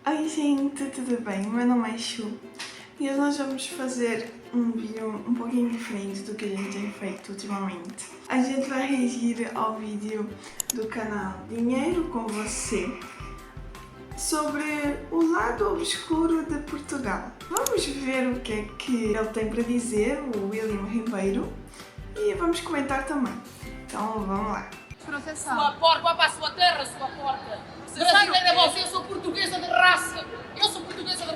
Oi gente, tudo bem? Meu nome é Chu e hoje nós vamos fazer um vídeo um pouquinho diferente do que a gente tem feito ultimamente. A gente vai reagir ao vídeo do canal Dinheiro com Você sobre o lado obscuro de Portugal. Vamos ver o que é que ele tem para dizer, o William Ribeiro, e vamos comentar também. Então vamos lá. Processar. Sua porca, vai para a sua terra, sua porca. Você sabe quem é você? Eu sou portuguesa de raça. Eu sou portuguesa de raça.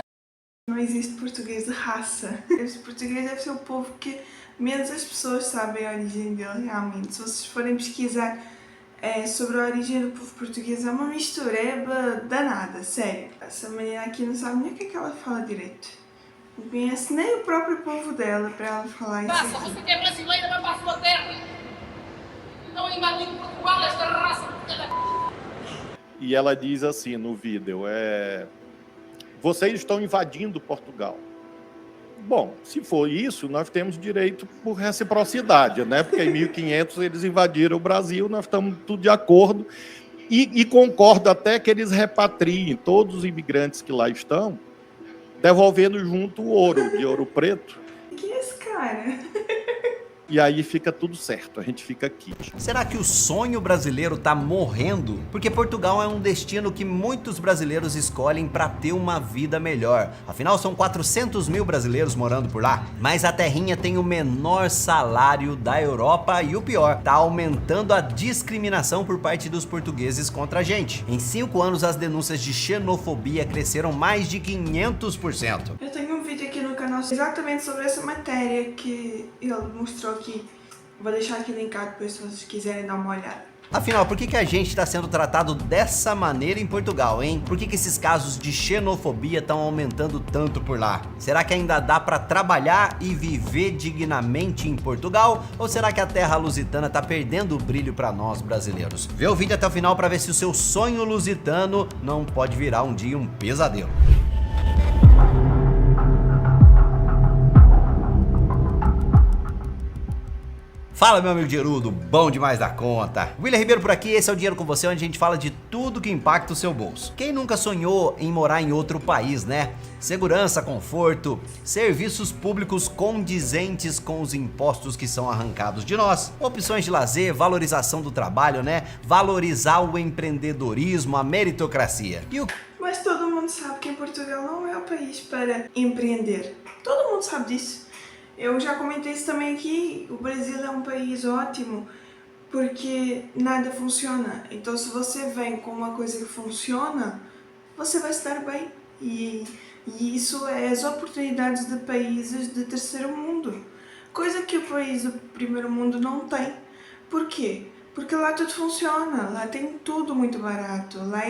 Não existe português de raça. Esse português deve ser o povo que menos as pessoas sabem a origem dele, realmente. Se vocês forem pesquisar sobre a origem do povo português, é uma mistureba danada, sério. Essa menina aqui não sabe nem o que é que ela fala direito. Não conhece nem o próprio povo dela para ela falar isso Raça, aqui. você que é brasileira, vai para a sua terra. Estão invadindo Portugal, esta raça. E ela diz assim no vídeo, vocês estão invadindo Portugal. Bom, se for isso, nós temos direito por reciprocidade, né? Porque em 1500 eles invadiram o Brasil, nós estamos tudo de acordo. E concordo até que eles repatriem todos os imigrantes que lá estão, devolvendo junto o ouro, de Ouro Preto. Quem é esse cara? E aí fica tudo certo, a gente fica aqui. Será que o sonho brasileiro tá morrendo? Porque Portugal é um destino que muitos brasileiros escolhem para ter uma vida melhor. Afinal, são 400 mil brasileiros morando por lá. Mas a terrinha tem o menor salário da Europa e o pior, tá aumentando a discriminação por parte dos portugueses contra a gente. Em 5 anos, as denúncias de xenofobia cresceram mais de 500%. Eu tenho um vídeo aqui no canal exatamente sobre essa matéria que ele mostrou aqui. Vou deixar aqui linkado depois se vocês quiserem dar uma olhada. Afinal, por que a gente está sendo tratado dessa maneira em Portugal, hein? Por que esses casos de xenofobia estão aumentando tanto por lá? Será que ainda dá para trabalhar e viver dignamente em Portugal? Ou será que a terra lusitana tá perdendo o brilho para nós brasileiros? Vê o vídeo até o final para ver se o seu sonho lusitano não pode virar um dia um pesadelo. Fala, meu amigo dinheirudo, bom demais da conta. William Ribeiro por aqui, esse é o Dinheiro com Você, onde a gente fala de tudo que impacta o seu bolso. Quem nunca sonhou em morar em outro país, né? Segurança, conforto, serviços públicos condizentes com os impostos que são arrancados de nós, opções de lazer, valorização do trabalho, né? Valorizar o empreendedorismo, a meritocracia. Mas todo mundo sabe que Portugal não é o país para empreender. Todo mundo sabe disso. Eu já comentei isso também aqui, o Brasil é um país ótimo porque nada funciona. Então se você vem com uma coisa que funciona, você vai se dar bem. E isso é as oportunidades de países de terceiro mundo. Coisa que o país do primeiro mundo não tem. Por quê? Porque lá tudo funciona, lá tem tudo muito barato, lá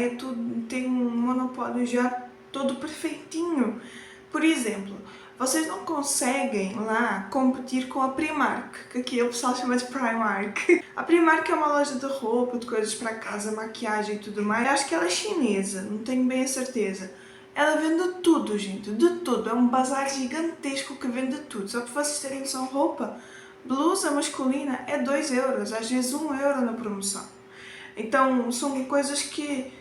tem um monopólio já todo perfeitinho. Por exemplo, vocês não conseguem lá competir com a Primark, que aqui o pessoal chama de Primark. A Primark é uma loja de roupa, de coisas para casa, maquiagem e tudo mais. Acho que ela é chinesa, não tenho bem a certeza. Ela vende tudo, gente, de tudo. É um bazar gigantesco que vende tudo. Só para vocês terem noção, roupa, blusa masculina é 2 euros, às vezes 1 euro na promoção. Então são coisas que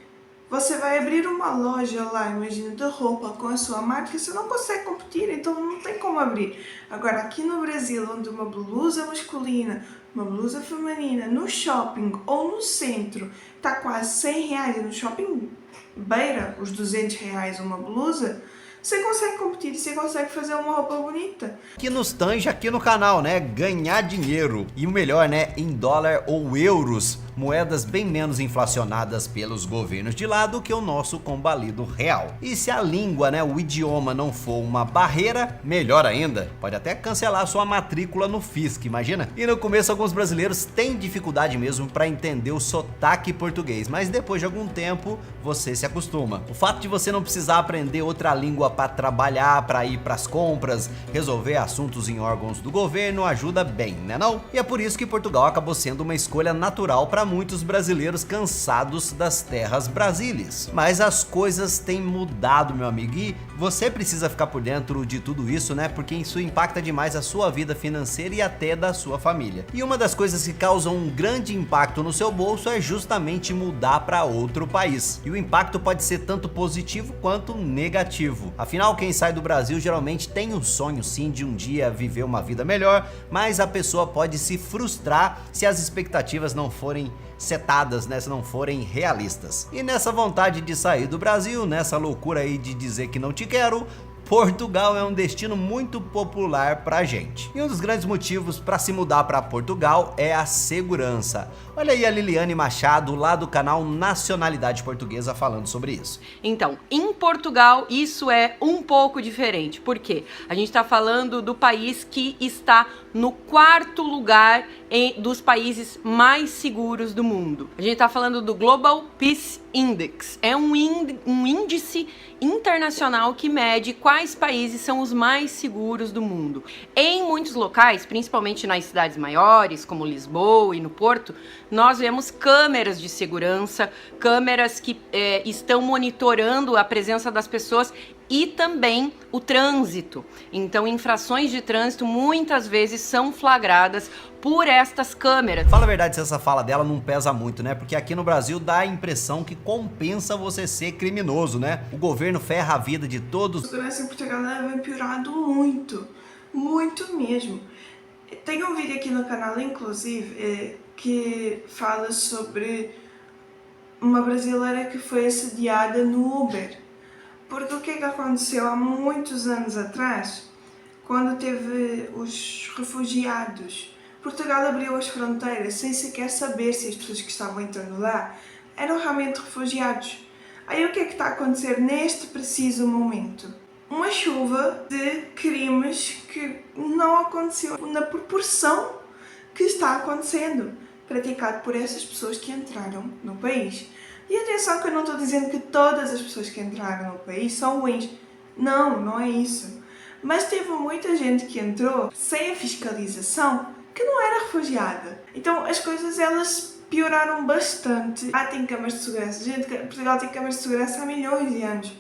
você vai abrir uma loja lá, imagina, de roupa com a sua marca, você não consegue competir, então não tem como abrir. Agora, aqui no Brasil, onde uma blusa masculina, uma blusa feminina, no shopping ou no centro, está quase 100 reais, e no shopping beira os 200 reais uma blusa, você consegue competir, você consegue fazer uma roupa bonita. Que nos tange aqui no canal, né? Ganhar dinheiro. E o melhor, né? Em dólar ou euros. Moedas bem menos inflacionadas pelos governos de lá do que o nosso combalido real. E se a língua, né, o idioma não for uma barreira, melhor ainda, pode até cancelar sua matrícula no Fisc, imagina? E no começo alguns brasileiros têm dificuldade mesmo para entender o sotaque português, mas depois de algum tempo você se acostuma. O fato de você não precisar aprender outra língua para trabalhar, para ir para as compras, resolver assuntos em órgãos do governo ajuda bem, né não? E é por isso que Portugal acabou sendo uma escolha natural para muitos brasileiros cansados das terras brasílias. Mas as coisas têm mudado, meu amigo, e você precisa ficar por dentro de tudo isso, né? Porque isso impacta demais a sua vida financeira e até da sua família. E uma das coisas que causam um grande impacto no seu bolso é justamente mudar para outro país. E o impacto impacto pode ser tanto positivo quanto negativo. Afinal, quem sai do Brasil geralmente tem um sonho sim de um dia viver uma vida melhor, mas a pessoa pode se frustrar se as expectativas não forem setadas, né, se não forem realistas. E nessa vontade de sair do Brasil, nessa loucura aí de dizer que não te quero, Portugal é um destino muito popular pra gente. E um dos grandes motivos para se mudar para Portugal é a segurança. Olha aí a Liliane Machado, lá do canal Nacionalidade Portuguesa, falando sobre isso. Então, em Portugal, isso é um pouco diferente. Por quê? A gente está falando do país que está no 4º lugar dos países mais seguros do mundo. A gente está falando do Global Peace Index. É um índice internacional que mede quais países são os mais seguros do mundo. Em muitos locais, principalmente nas cidades maiores, como Lisboa e no Porto, nós vemos câmeras de segurança, câmeras que estão monitorando a presença das pessoas e também o trânsito. Então, infrações de trânsito muitas vezes são flagradas por estas câmeras. Fala a verdade se essa fala dela não pesa muito, né? Porque aqui no Brasil dá a impressão que compensa você ser criminoso, né? O governo ferra a vida de todos. A segurança em Portugal vem piorando muito, muito mesmo. Tem um vídeo aqui no canal, inclusive, que fala sobre uma brasileira que foi assediada no Uber. Porque o que é que aconteceu há muitos anos atrás, quando teve os refugiados? Portugal abriu as fronteiras sem sequer saber se as pessoas que estavam entrando lá eram realmente refugiados. Aí o que é que está a acontecer neste preciso momento? Uma chuva de crimes que não aconteceu na proporção que está acontecendo, praticado por essas pessoas que entraram no país. E atenção que eu não estou dizendo que todas as pessoas que entraram no país são ruins. Não, não é isso. Mas teve muita gente que entrou sem a fiscalização que não era refugiada. Então as coisas elas pioraram bastante. Tem câmaras de segurança. Gente, Portugal tem câmaras de segurança há milhões de anos.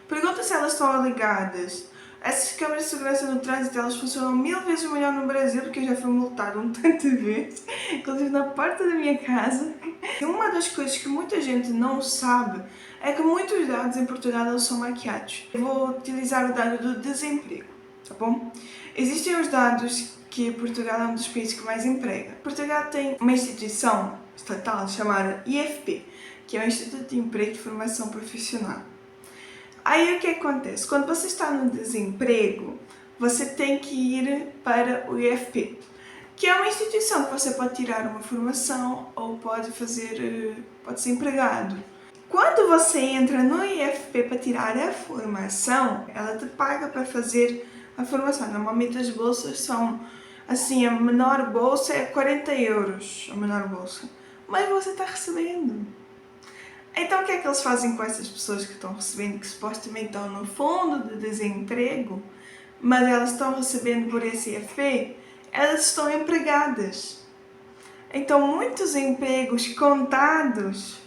Pergunta se elas estão ligadas. Essas câmaras de segurança no trânsito, elas funcionam 1000 vezes melhor no Brasil, porque eu já fui multado um tanto de vezes, inclusive na porta da minha casa. E uma das coisas que muita gente não sabe é que muitos dados em Portugal eles são maquiados. Eu vou utilizar o dado do desemprego, tá bom? Existem os dados que Portugal é um dos países que mais emprega. Portugal tem uma instituição estatal chamada IFP, que é o Instituto de Emprego e Formação Profissional. Aí o que acontece? Quando você está no desemprego, você tem que ir para o IFP, que é uma instituição que você pode tirar uma formação ou pode ser empregado. Quando você entra no IFP para tirar a formação, ela te paga para fazer a formação. Normalmente as bolsas são assim, a menor bolsa é 40 euros, a menor bolsa, mas você está recebendo. Então o que é que eles fazem com essas pessoas que estão recebendo, que supostamente estão no fundo de desemprego, mas elas estão recebendo por esse IFP? Elas estão empregadas. Então muitos empregos contados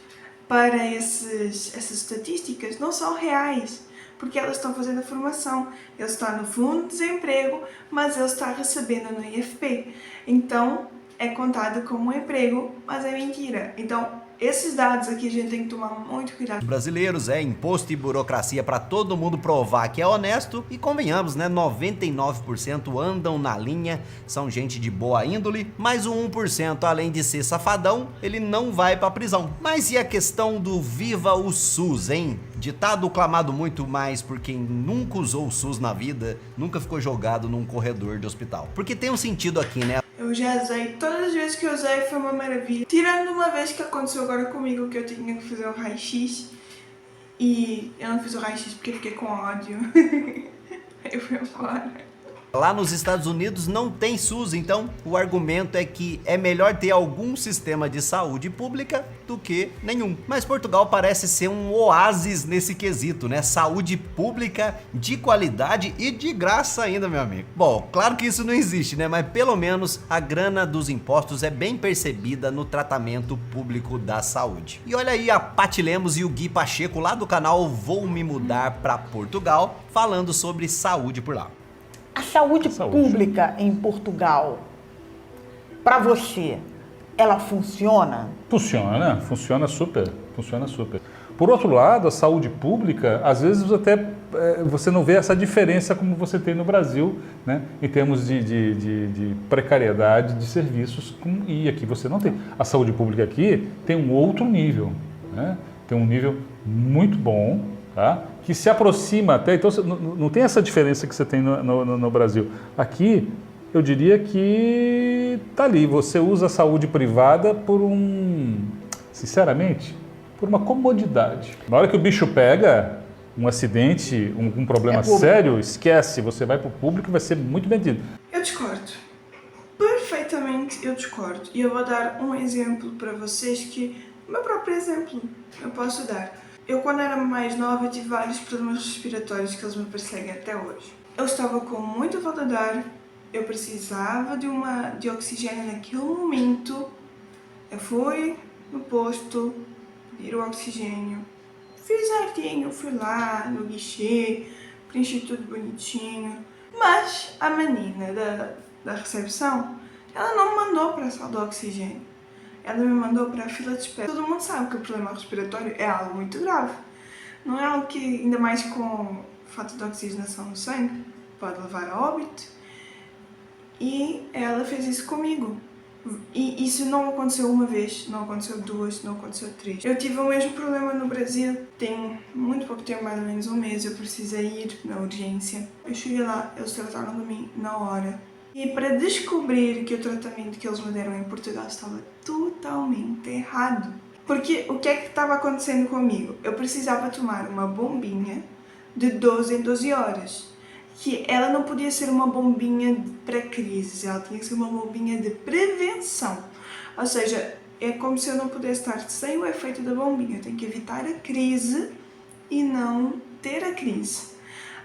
para essas estatísticas não são reais, porque elas estão fazendo a formação. Eles estão no fundo de desemprego, mas eles estão recebendo no IFP. Então é contado como um emprego, mas é mentira. Então esses dados aqui a gente tem que tomar muito cuidado. Brasileiros, imposto e burocracia para todo mundo provar que é honesto, e convenhamos, né, 99% andam na linha, são gente de boa índole, mas o 1%, além de ser safadão, ele não vai pra prisão. Mas e a questão do Viva o SUS, hein? Ditado clamado muito mais por quem nunca usou o SUS na vida, nunca ficou jogado num corredor de hospital. Porque tem um sentido aqui, né? Eu já usei, todas as vezes que eu usei foi uma maravilha. Tirando uma vez que aconteceu agora comigo, que eu tinha que fazer o raio-x. E eu não fiz o raio-x porque fiquei com ódio. Aí fui embora. Lá nos Estados Unidos não tem SUS, então o argumento é que é melhor ter algum sistema de saúde pública do que nenhum. Mas Portugal parece ser um oásis nesse quesito, né? Saúde pública de qualidade e de graça ainda, meu amigo. Bom, claro que isso não existe, né? Mas pelo menos a grana dos impostos é bem percebida no tratamento público da saúde. E olha aí a Paty Lemos e o Gui Pacheco lá do canal Vou Me Mudar para Portugal, falando sobre saúde por lá. A saúde pública em Portugal, para você, ela funciona? Funciona super, funciona super. Por outro lado, a saúde pública, às vezes até você não vê essa diferença como você tem no Brasil, né, em termos de precariedade de serviços, e aqui você não tem. A saúde pública aqui tem um outro nível, né, tem um nível muito bom, tá, que se aproxima até, então não tem essa diferença que você tem no Brasil. Aqui, eu diria que tá ali, você usa a saúde privada sinceramente, por uma comodidade. Na hora que o bicho pega, um acidente, um problema sério, esquece, você vai para o público e vai ser muito bem-vindo. Eu discordo. Perfeitamente eu discordo. E eu vou dar um exemplo para vocês o meu próprio exemplo, eu posso dar. Eu, quando era mais nova, tive vários problemas respiratórios que eles me perseguem até hoje. Eu estava com muita falta de ar, eu precisava de oxigênio naquele momento. Eu fui no posto, pedir o oxigênio, fiz certinho, fui lá no guichê, preenchi tudo bonitinho. Mas a menina da recepção, ela não me mandou para a sala do oxigênio. Ela me mandou para a fila de espera. Todo mundo sabe que o problema respiratório é algo muito grave. Não é algo que, ainda mais com falta de oxigenação no sangue, pode levar a óbito. E ela fez isso comigo. E isso não aconteceu uma vez, não aconteceu duas, não aconteceu três. Eu tive o mesmo problema no Brasil, tem muito pouco tempo, mais ou menos um mês, eu precisei ir na urgência. Eu cheguei lá, eles trataram de mim na hora. E para descobrir que o tratamento que eles me deram em Portugal estava totalmente errado. Porque o que é que estava acontecendo comigo? Eu precisava tomar uma bombinha de 12 em 12 horas. Que ela não podia ser uma bombinha para crises, ela tinha que ser uma bombinha de prevenção. Ou seja, é como se eu não pudesse estar sem o efeito da bombinha. Eu tenho que evitar a crise e não ter a crise.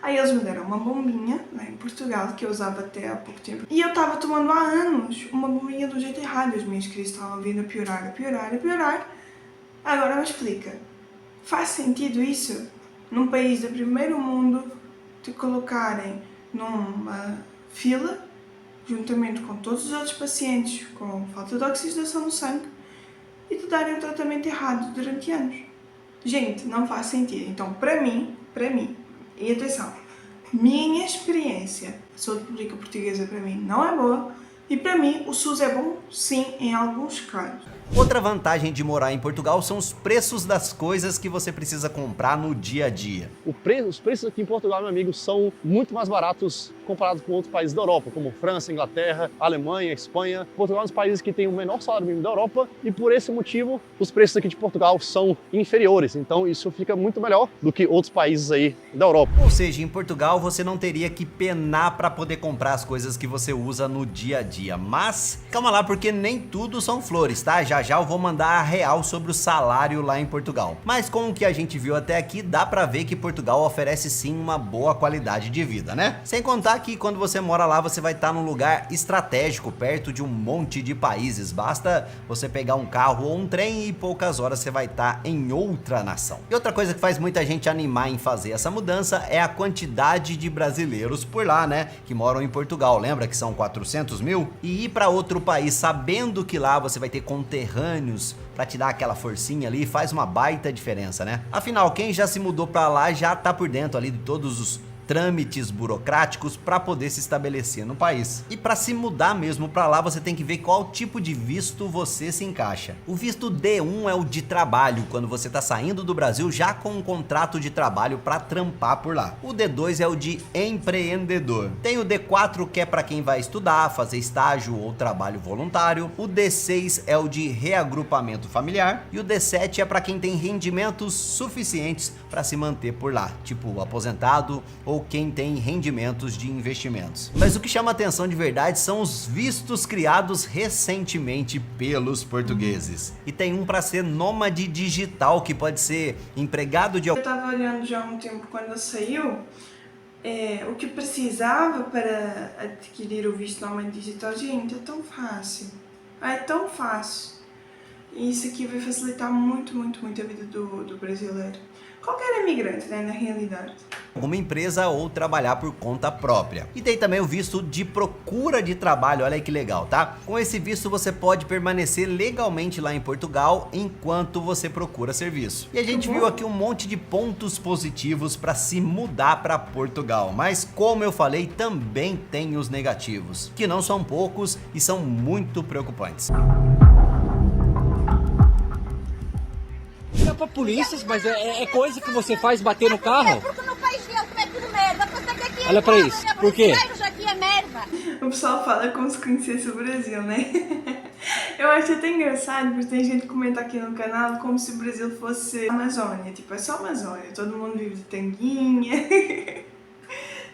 Aí eles me deram uma bombinha, lá em Portugal, que eu usava até há pouco tempo. E eu estava tomando há anos uma bombinha do jeito errado. As minhas crises estavam vindo a piorar, a piorar, a piorar. Agora me explica, faz sentido isso? Num país do primeiro mundo, te colocarem numa fila, juntamente com todos os outros pacientes com falta de oxigenação no sangue, e te darem um tratamento errado durante anos. Gente, não faz sentido. Então, para mim, e atenção, minha experiência, a saúde pública portuguesa para mim não é boa, e para mim o SUS é bom, sim, em alguns casos. Outra vantagem de morar em Portugal são os preços das coisas que você precisa comprar no dia a dia. Os preços aqui em Portugal, meu amigo, são muito mais baratos comparados com outros países da Europa, como França, Inglaterra, Alemanha, Espanha. Portugal é um dos países que tem o menor salário mínimo da Europa e, por esse motivo, os preços aqui de Portugal são inferiores. Então, isso fica muito melhor do que outros países aí da Europa. Ou seja, em Portugal você não teria que penar para poder comprar as coisas que você usa no dia a dia. Mas, calma lá, porque nem tudo são flores, tá? Já eu vou mandar a real sobre o salário lá em Portugal. Mas com o que a gente viu até aqui, dá pra ver que Portugal oferece sim uma boa qualidade de vida, né? Sem contar que quando você mora lá, você vai estar num lugar estratégico, perto de um monte de países. Basta você pegar um carro ou um trem e poucas horas você vai estar em outra nação. E outra coisa que faz muita gente animar em fazer essa mudança é a quantidade de brasileiros por lá, né? Que moram em Portugal. Lembra que são 400 mil? E ir pra outro país sabendo que lá você vai ter conterrâneos pra te dar aquela forcinha ali, faz uma baita diferença, né? Afinal, quem já se mudou pra lá já tá por dentro ali de todos os trâmites burocráticos para poder se estabelecer no país. E para se mudar mesmo para lá, você tem que ver qual tipo de visto você se encaixa. O visto D1 é o de trabalho, quando você está saindo do Brasil já com um contrato de trabalho para trampar por lá. O D2 é o de empreendedor. Tem o D4, que é para quem vai estudar, fazer estágio ou trabalho voluntário. O D6 é o de reagrupamento familiar. E o D7 é para quem tem rendimentos suficientes para se manter por lá, tipo aposentado ou quem tem rendimentos de investimentos. Mas o que chama atenção de verdade são os vistos criados recentemente pelos portugueses. E tem um para ser nômade digital, que pode ser empregado de... Eu estava olhando já há um tempo quando saiu, o que precisava para adquirir o visto nômade digital. Gente, é tão fácil. É tão fácil. E isso aqui vai facilitar muito, muito, muito a vida do brasileiro. Qualquer imigrante, né, na realidade. alguma empresa ou trabalhar por conta própria. E tem também o visto de procura de trabalho, olha aí que legal, tá? Com esse visto você pode permanecer legalmente lá em Portugal enquanto você procura serviço. E a gente viu aqui um monte de pontos positivos para se mudar para Portugal, mas como eu falei, também tem os negativos, que não são poucos e são muito preocupantes. É pra polícia, mas é coisa que você faz bater no carro? Porque no país dele é tudo merda. Olha pra isso, por quê? Aqui é merda. O pessoal fala como se conhecesse o Brasil, né? Eu acho até engraçado, porque tem gente que comenta aqui no canal como se o Brasil fosse a Amazônia. Tipo, é só Amazônia, todo mundo vive de tanguinha.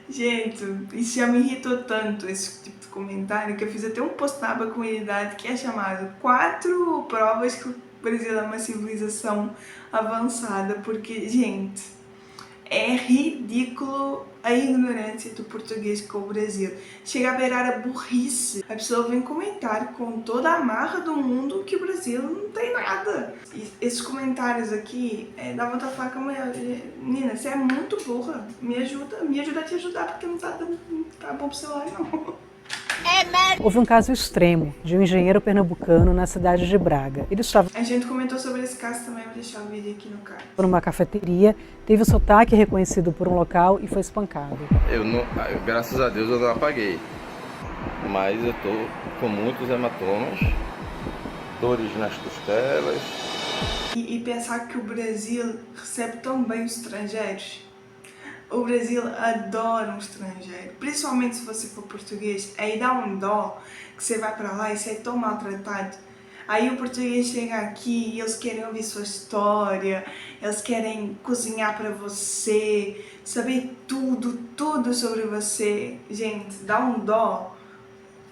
Gente, isso já me irritou tanto, esse tipo de comentário, que eu fiz até um post na aba comunidade que é chamado 4 provas que o Brasil é uma civilização avançada, porque, gente, é ridículo a ignorância do português com o Brasil. Chega a beirar a burrice. A pessoa vem comentar com toda a marra do mundo que o Brasil não tem nada. E esses comentários aqui, dá vontade de falar com a mulher, menina, você é muito burra, me ajuda a te ajudar, porque não tá bom pro celular, não. Houve um caso extremo de um engenheiro pernambucano na cidade de Braga. Ele estava... A gente comentou sobre esse caso também, vou deixar o vídeo aqui no card. Numa cafeteria, teve o sotaque reconhecido por um local e foi espancado. Graças a Deus eu não apaguei, mas eu tô com muitos hematomas, dores nas costelas. E pensar que o Brasil recebe tão bem os estrangeiros. O Brasil adora um estrangeiro, principalmente se você for português. Aí dá um dó que você vai pra lá e você é tão maltratado. Aí o português chega aqui e eles querem ouvir sua história, eles querem cozinhar pra você, saber tudo sobre você. Gente, dá um dó.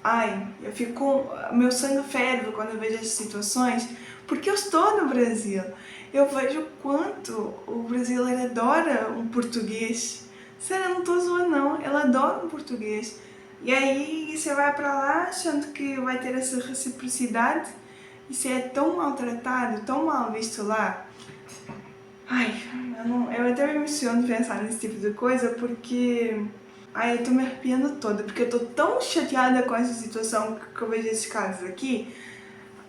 Ai, eu fico... Meu sangue ferve quando eu vejo essas situações, porque eu estou no Brasil. Eu vejo o quanto o brasileiro adora um português. Sério, eu não tô zoando não, ela adora um português. E aí você vai pra lá achando que vai ter essa reciprocidade e você é tão maltratado, tão mal visto lá. Ai, eu até me emociono pensar nesse tipo de coisa porque... Ai, eu tô me arrepiando toda, porque eu tô tão chateada com essa situação que eu vejo esses casos aqui.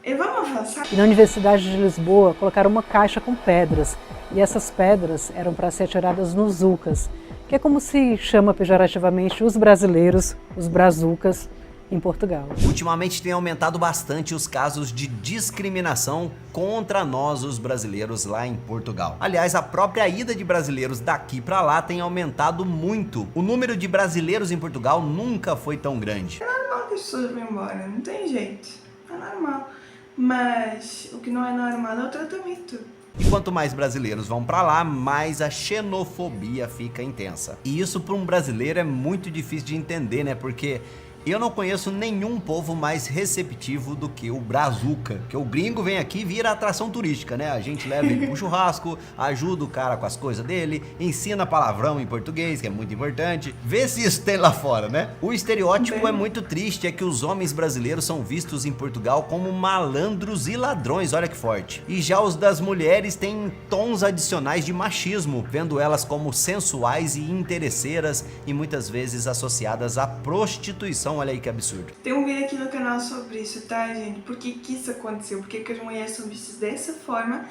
E vamos avançar. E na Universidade de Lisboa colocaram uma caixa com pedras. E essas pedras eram para ser atiradas nos zucas, que é como se chama pejorativamente os brasileiros, os brazucas, em Portugal. Ultimamente tem aumentado bastante os casos de discriminação contra nós, os brasileiros, lá em Portugal. Aliás, a própria ida de brasileiros daqui para lá tem aumentado muito. O número de brasileiros em Portugal nunca foi tão grande. É normal que as pessoas vão embora, não tem jeito. É normal. Mas o que não é normal é o tratamento. E quanto mais brasileiros vão pra lá, mais a xenofobia fica intensa. E isso para um brasileiro é muito difícil de entender, né? Porque eu não conheço nenhum povo mais receptivo do que o brazuca, que o gringo vem aqui e vira atração turística, né? A gente leva ele pro churrasco, ajuda o cara com as coisas dele, ensina palavrão em português, que é muito importante. Vê se isso tem lá fora, né? O estereótipo é muito triste, é que os homens brasileiros são vistos em Portugal como malandros e ladrões, olha que forte. E já os das mulheres têm tons adicionais de machismo, vendo elas como sensuais e interesseiras e muitas vezes associadas à prostituição. Olha aí que absurdo. Tem um vídeo aqui no canal sobre isso, tá, gente? Por que isso aconteceu? Por que as mulheres são vistas dessa forma?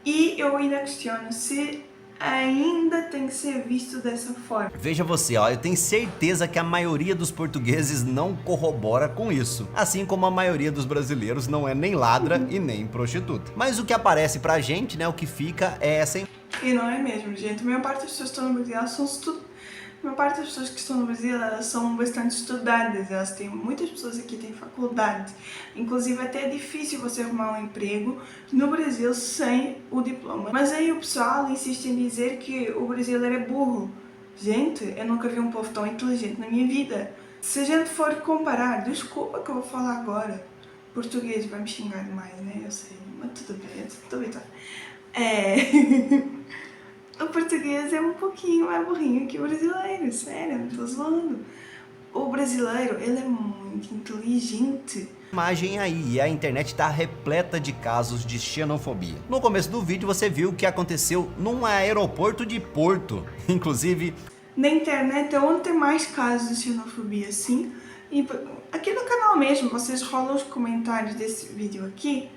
E eu ainda questiono se ainda tem que ser visto dessa forma. Veja você, ó, eu tenho certeza que a maioria dos portugueses não corrobora com isso. Assim como a maioria dos brasileiros não é nem ladra e nem prostituta. Mas o que aparece pra gente, né, o que fica é essa... E não é mesmo, gente. A maior parte das pessoas que estão no Brasil, elas são A maior parte das pessoas que estão no Brasil, elas são bastante estudadas, elas têm, muitas pessoas aqui têm faculdade, inclusive até é difícil você arrumar um emprego no Brasil sem o diploma. Mas aí o pessoal insiste em dizer que o brasileiro é burro. Gente, eu nunca vi um povo tão inteligente na minha vida. Se a gente for comparar, desculpa que eu vou falar agora, português vai me xingar demais, né, eu sei, mas tudo bem, tudo bem, O português é um pouquinho mais burrinho que o brasileiro, sério, não tô zoando. O brasileiro, ele é muito inteligente. Imagem aí, e a internet tá repleta de casos de xenofobia. No começo do vídeo você viu o que aconteceu num aeroporto de Porto, inclusive... Na internet é onde tem mais casos de xenofobia, sim. E aqui no canal mesmo, vocês rolam os comentários desse vídeo aqui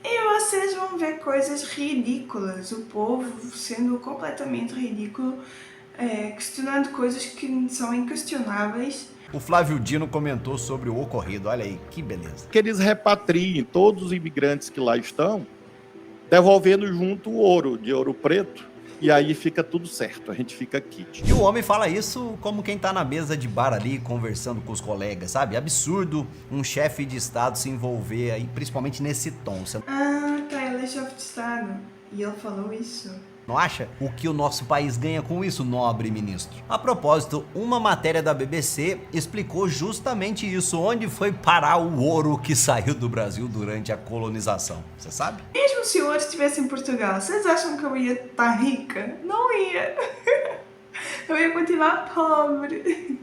e vocês vão ver coisas ridículas. O povo sendo completamente ridículo, questionando coisas que são inquestionáveis. O Flávio Dino comentou sobre o ocorrido, olha aí, que beleza. Que eles repatriem todos os imigrantes que lá estão, devolvendo junto o ouro, de ouro preto, e aí fica tudo certo, a gente fica kit. E o homem fala isso como quem tá na mesa de bar ali, conversando com os colegas, sabe? Absurdo um chefe de estado se envolver aí, principalmente nesse tom. Você Ah, tá, ele é chefe de estado, e ele falou isso. não acha? O que o nosso país ganha com isso, nobre ministro? A propósito, uma matéria da BBC explicou justamente isso, onde foi parar o ouro que saiu do Brasil durante a colonização. Você sabe? Mesmo se o ouro estivesse em Portugal, vocês acham que eu ia estar rica? Não ia. Eu ia continuar pobre.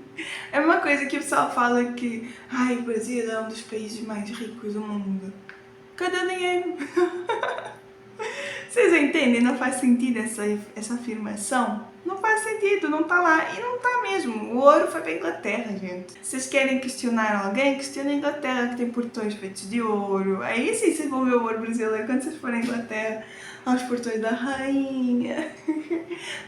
É uma coisa que o pessoal fala que o Brasil é um dos países mais ricos do mundo. Cadê o dinheiro? Vocês entendem? Não faz sentido essa afirmação? Não faz sentido, não tá lá. E não tá mesmo. O ouro foi pra Inglaterra, gente. Vocês querem questionar alguém? Questionem a Inglaterra, que tem portões feitos de ouro. Aí sim vocês vão ver o ouro brasileiro quando vocês forem à Inglaterra, aos portões da rainha.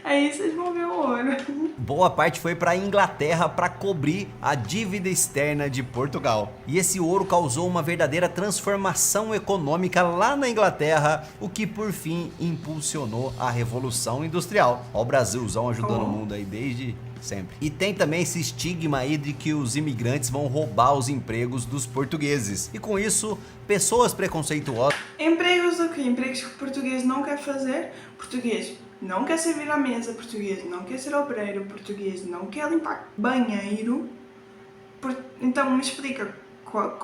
Aí vocês vão ver o ouro. Boa parte foi para a Inglaterra para cobrir a dívida externa de Portugal. E esse ouro causou uma verdadeira transformação econômica lá na Inglaterra, o que por fim impulsionou a Revolução Industrial. Ó, o Brasilzão ajudando o mundo aí desde sempre. E tem também esse estigma aí de que os imigrantes vão roubar os empregos dos portugueses. E com isso, pessoas preconceituosas... Empregos o quê? Empregos que o português não quer fazer? Português não quer servir à mesa, português não quer ser obreiro, português não quer limpar banheiro. Então me explica, qual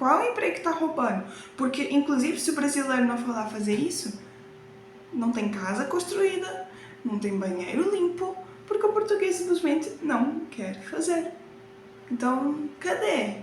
é o emprego que está roubando? Porque inclusive se o brasileiro não for lá fazer isso, não tem casa construída, não tem banheiro limpo, porque o português simplesmente não quer fazer. Então, cadê?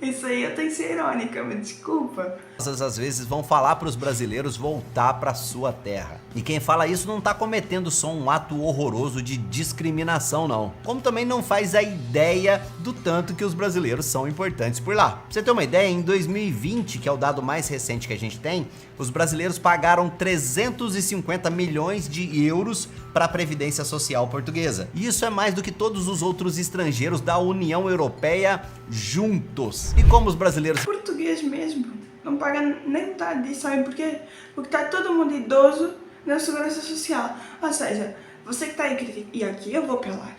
Isso aí eu tenho que ser irônica, me desculpa. Às vezes vão falar para os brasileiros voltar para sua terra. E quem fala isso não está cometendo só um ato horroroso de discriminação, não. Como também não faz a ideia do tanto que os brasileiros são importantes por lá. Pra você ter uma ideia, em 2020, que é o dado mais recente que a gente tem, os brasileiros pagaram 350 milhões de euros para a Previdência Social portuguesa. E isso é mais do que todos os outros estrangeiros da União Europeia juntos. E como os brasileiros... Português mesmo não paga nem metade disso, sabe por quê? Porque tá todo mundo idoso na segurança social. Ou seja, você que tá aí criticando... E aqui eu vou pelar.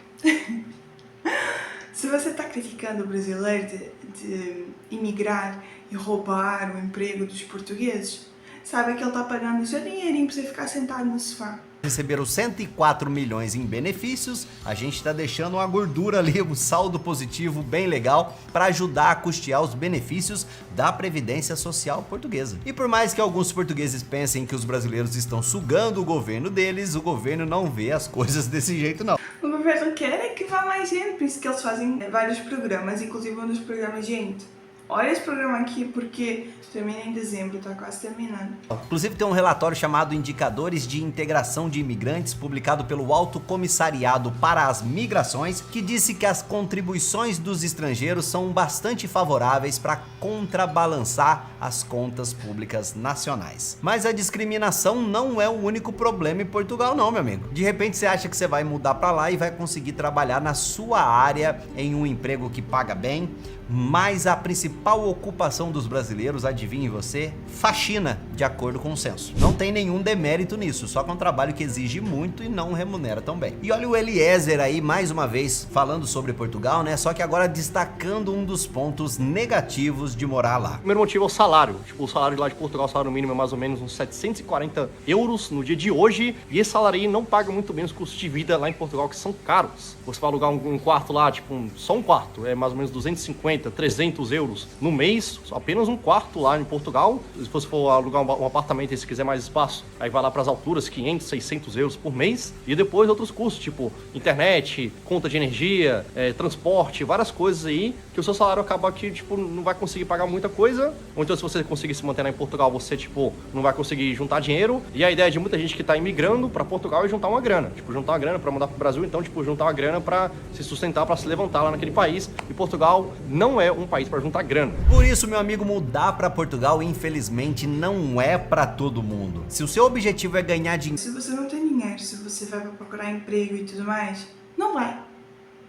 Se você tá criticando o brasileiro de imigrar e roubar o emprego dos portugueses, sabe que ele tá pagando o seu dinheirinho pra você ficar sentado no sofá. Receberam 104 milhões em benefícios, a gente tá deixando uma gordura ali, um saldo positivo bem legal para ajudar a custear os benefícios da Previdência Social portuguesa. E por mais que alguns portugueses pensem que os brasileiros estão sugando o governo deles, o governo não vê as coisas desse jeito não. O governo quer é que vá mais gente, por isso que eles fazem vários programas, inclusive um dos programas, gente, olha esse programa aqui porque termina em dezembro, tá quase terminando. Inclusive tem um relatório chamado Indicadores de Integração de Imigrantes, publicado pelo Alto Comissariado para as Migrações, que disse que as contribuições dos estrangeiros são bastante favoráveis para contrabalançar as contas públicas nacionais. Mas a discriminação não é o único problema em Portugal não, meu amigo. De repente você acha que você vai mudar para lá e vai conseguir trabalhar na sua área em um emprego que paga bem, mas a principal ocupação dos brasileiros, adivinhe você, faxina, de acordo com o censo. Não tem nenhum demérito nisso, só que é um trabalho que exige muito e não remunera tão bem. E olha o Eliezer aí, mais uma vez, falando sobre Portugal, né? Só que agora destacando um dos pontos negativos de morar lá. O primeiro motivo é o salário. Tipo, o salário lá de Portugal, o salário mínimo é mais ou menos uns 740 euros no dia de hoje, e esse salário aí não paga muito bem os custos de vida lá em Portugal, que são caros. Você vai alugar um quarto lá, tipo, só um quarto, é mais ou menos 250, 300 euros. no mês, apenas um quarto lá em Portugal. Se você for alugar um apartamento e se quiser mais espaço, aí vai lá para as alturas, 500, 600 euros por mês. E depois outros custos, tipo internet, conta de energia, transporte, várias coisas aí, que o seu salário acaba que, tipo, não vai conseguir pagar muita coisa. Ou então, se você conseguir se manter lá em Portugal, você, tipo, não vai conseguir juntar dinheiro. E a ideia de muita gente que tá imigrando para Portugal é juntar uma grana. Tipo, juntar uma grana para mudar pro Brasil. Então, tipo, juntar uma grana para se sustentar, para se levantar lá naquele país. E Portugal não é um país para juntar grana. Por isso, meu amigo, mudar para Portugal, infelizmente, não é para todo mundo. Se o seu objetivo é ganhar dinheiro... Se você não tem dinheiro, se você vai procurar emprego e tudo mais, não vai.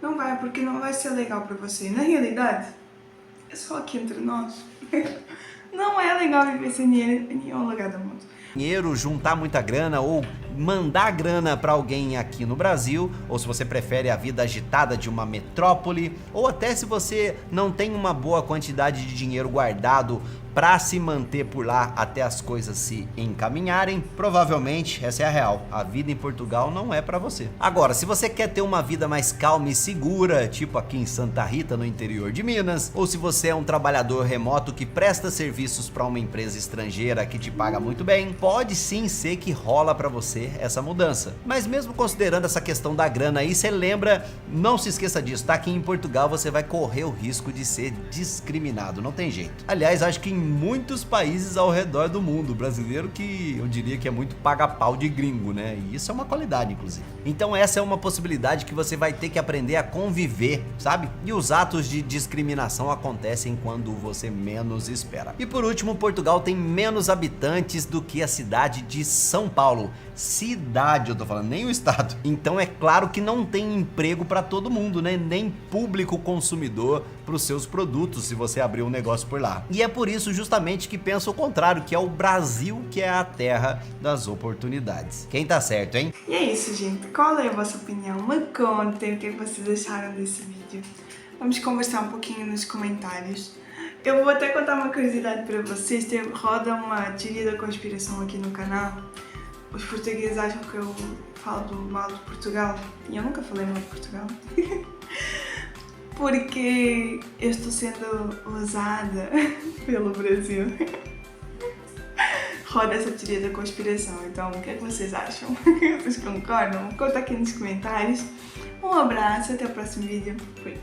Não vai, porque não vai ser legal pra você. Na realidade, é só aqui entre nós. Não é legal viver sem dinheiro em nenhum lugar do mundo. Juntar muita grana ou mandar grana para alguém aqui no Brasil, ou se você prefere a vida agitada de uma metrópole, ou até se você não tem uma boa quantidade de dinheiro guardado para se manter por lá até as coisas se encaminharem, provavelmente essa é a real. A vida em Portugal não é para você. Agora, se você quer ter uma vida mais calma e segura, tipo aqui em Santa Rita, no interior de Minas, ou se você é um trabalhador remoto que presta serviços para uma empresa estrangeira que te paga muito bem, pode sim ser que rola para você essa mudança. Mas mesmo considerando essa questão da grana aí, você lembra, não se esqueça disso, tá? Aqui em Portugal você vai correr o risco de ser discriminado, não tem jeito. Aliás, acho que em muitos países ao redor do mundo, brasileiro que eu diria que é muito paga-pau de gringo, né? E isso é uma qualidade, inclusive. Então essa é uma possibilidade que você vai ter que aprender a conviver, sabe? E os atos de discriminação acontecem quando você menos espera. E por último, Portugal tem menos habitantes do que a cidade de São Paulo. Cidade, eu tô falando, nem o estado. Então é claro que não tem emprego para todo mundo, né? Nem público consumidor para os seus produtos, se você abrir um negócio por lá. E é por isso justamente que pensa o contrário, que é o Brasil que é a terra das oportunidades. Quem tá certo, hein? E é isso, gente. Qual é a vossa opinião? Me contem o que vocês acharam desse vídeo. Vamos conversar um pouquinho nos comentários. Eu vou até contar uma curiosidade para vocês. Roda uma teoria da conspiração aqui no canal. Os portugueses acham que eu falo mal de Portugal. E eu nunca falei mal de Portugal. Porque eu estou sendo usada pelo Brasil. Roda essa teoria da conspiração. Então, o que é que vocês acham? Vocês concordam? Conta aqui nos comentários. Um abraço, até o próximo vídeo. Fui.